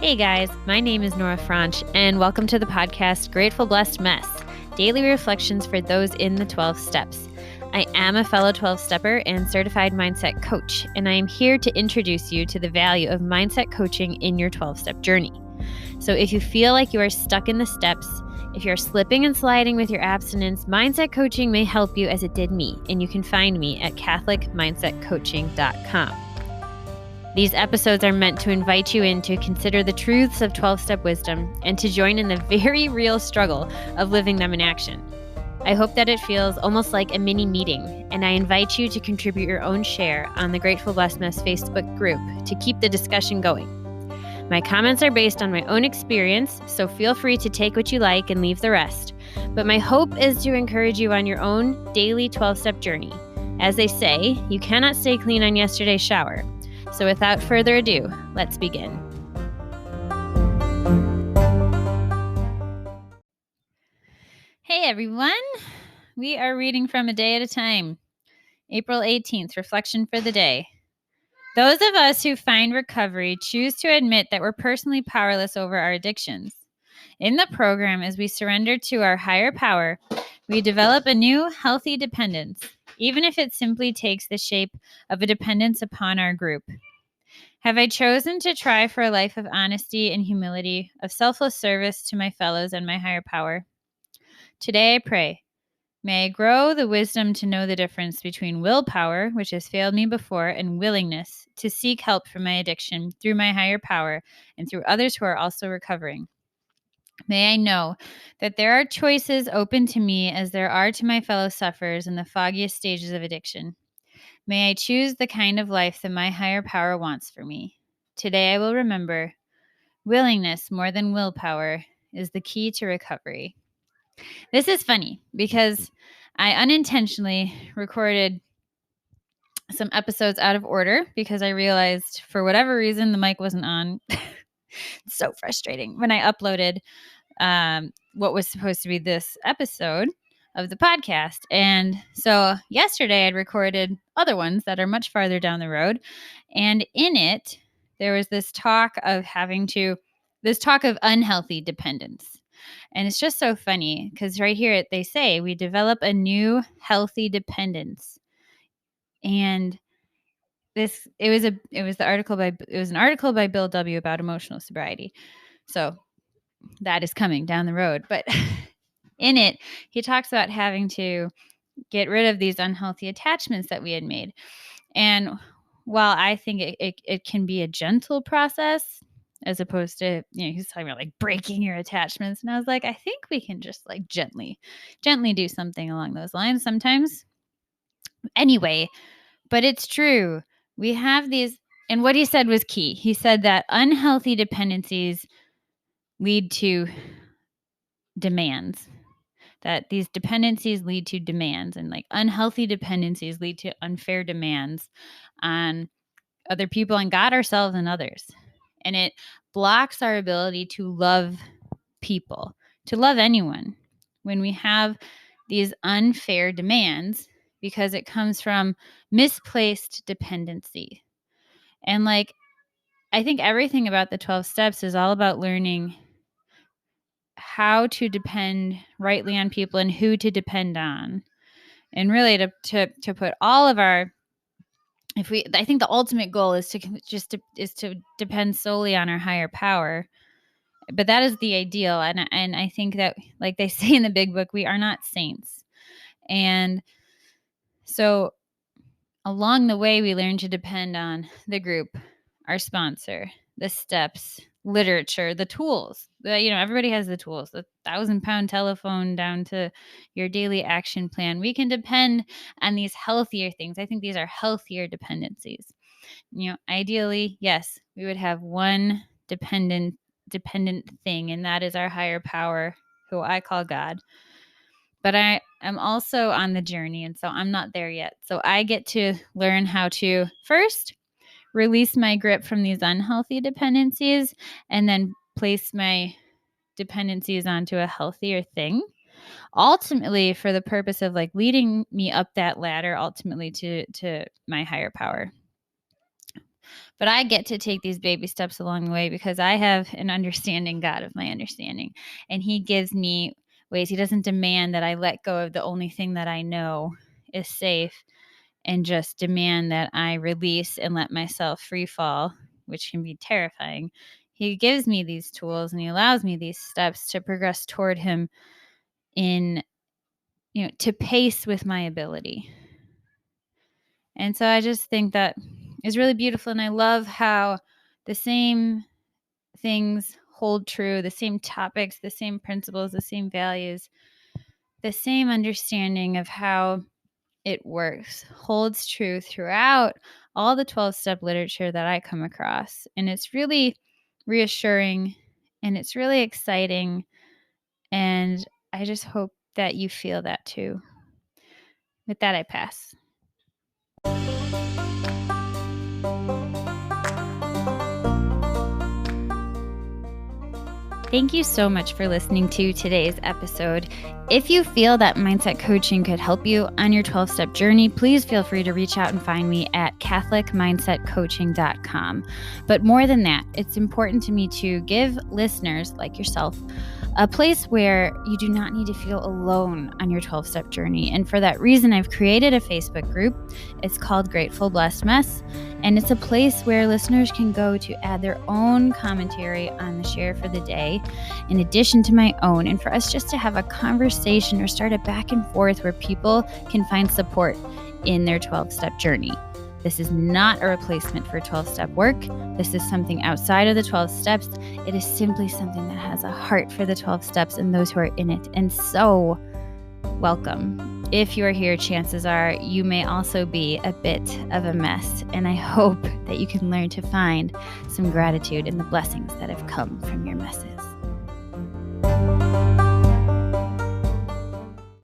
Hey guys, my name is Nora Franche, and welcome to the podcast Grateful Blessed Mess, daily reflections for those in the 12 steps. I am a fellow 12-stepper and certified mindset coach, and I am here to introduce you to the value of mindset coaching in your 12-step journey. So if you feel like you are stuck in the steps, if you're slipping and sliding with your abstinence, mindset coaching may help you as it did me, and you can find me at catholicmindsetcoaching.com. These episodes are meant to invite you in to consider the truths of 12-step wisdom and to join in the very real struggle of living them in action. I hope that it feels almost like a mini meeting, and I invite you to contribute your own share on the Grateful Blessed Mess Facebook group to keep the discussion going. My comments are based on my own experience, so feel free to take what you like and leave the rest. But my hope is to encourage you on your own daily 12-step journey. As they say, you cannot stay clean on yesterday's shower. So without further ado, let's begin. Hey everyone, we are reading from A Day at a Time, April 18th, reflection for the day. Those of us who find recovery choose to admit that we're personally powerless over our addictions. In the program, as we surrender to our higher power, we develop a new healthy dependence, even if it simply takes the shape of a dependence upon our group. Have I chosen to try for a life of honesty and humility, of selfless service to my fellows and my higher power? Today I pray, may I grow the wisdom to know the difference between willpower, which has failed me before, and willingness to seek help from my addiction through my higher power and through others who are also recovering. May I know that there are choices open to me as there are to my fellow sufferers in the foggiest stages of addiction. May I choose the kind of life that my higher power wants for me. Today I will remember, willingness more than willpower is the key to recovery. This is funny because I unintentionally recorded some episodes out of order because I realized for whatever reason the mic wasn't on. It's so frustrating. When I uploaded what was supposed to be this episode of the podcast. And so yesterday I'd recorded other ones that are much farther down the road. And in it, there was this talk of unhealthy dependence. And it's just so funny because right here they say we develop a new healthy dependence. And it was an article by Bill W. about emotional sobriety. So that is coming down the road. But in it, he talks about having to get rid of these unhealthy attachments that we had made. And while I think it can be a gentle process, as opposed to, he's talking about like breaking your attachments. And I was like, I think we can just like gently do something along those lines sometimes. Anyway, but it's true. We have these, and what he said was key. He said that unhealthy dependencies lead to demands, that these dependencies lead to demands, and like unhealthy dependencies lead to unfair demands on other people and God, ourselves, and others. And it blocks our ability to love people, to love anyone when we have these unfair demands, because it comes from misplaced dependency. And like, I think everything about the 12 steps is all about learning how to depend rightly on people and who to depend on. And really to put all of our, I think the ultimate goal is to depend solely on our higher power. But that is the ideal. And I think that, like they say in the big book, we are not saints. And so along the way, we learn to depend on the group, our sponsor, the steps, literature, the tools. Everybody has the tools, the 1,000-pound telephone down to your daily action plan. We can depend on these healthier things. I think these are healthier dependencies. Ideally, yes, we would have one dependent thing, and that is our higher power, who I call God. But I am also on the journey, and so I'm not there yet. So I get to learn how to first release my grip from these unhealthy dependencies and then place my dependencies onto a healthier thing, ultimately for the purpose of like leading me up that ladder, ultimately to my higher power. But I get to take these baby steps along the way because I have an understanding God of my understanding. And He gives me ways. He doesn't demand that I let go of the only thing that I know is safe and just demand that I release and let myself free fall, which can be terrifying. He gives me these tools and He allows me these steps to progress toward Him in, to pace with my ability. And so I just think that is really beautiful. And I love how the same things hold true, the same topics, the same principles, the same values, the same understanding of how it works holds true throughout all the 12-step literature that I come across. And it's really reassuring and it's really exciting. And I just hope that you feel that too. With that, I pass. Thank you so much for listening to today's episode. If you feel that mindset coaching could help you on your 12-step journey, please feel free to reach out and find me at catholicmindsetcoaching.com. But more than that, it's important to me to give listeners like yourself a place where you do not need to feel alone on your 12-step journey. And for that reason, I've created a Facebook group. It's called Grateful Blessed Mess. And it's a place where listeners can go to add their own commentary on the share for the day, in addition to my own, and for us just to have a conversation or start a back and forth where people can find support in their 12-step journey. This is not a replacement for 12-step work. This is something outside of the 12 steps. It is simply something that has a heart for the 12 steps and those who are in it. And so, welcome. If you're here, chances are you may also be a bit of a mess. And I hope that you can learn to find some gratitude in the blessings that have come from your messes.